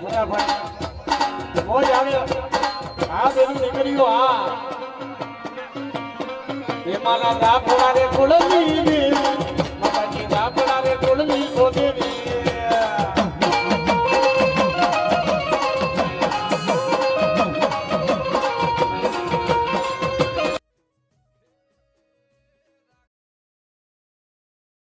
ફટાફટ મોજ આવે આ બેની નીકળ્યો આ એમાંના દાફડા રે ખોલવી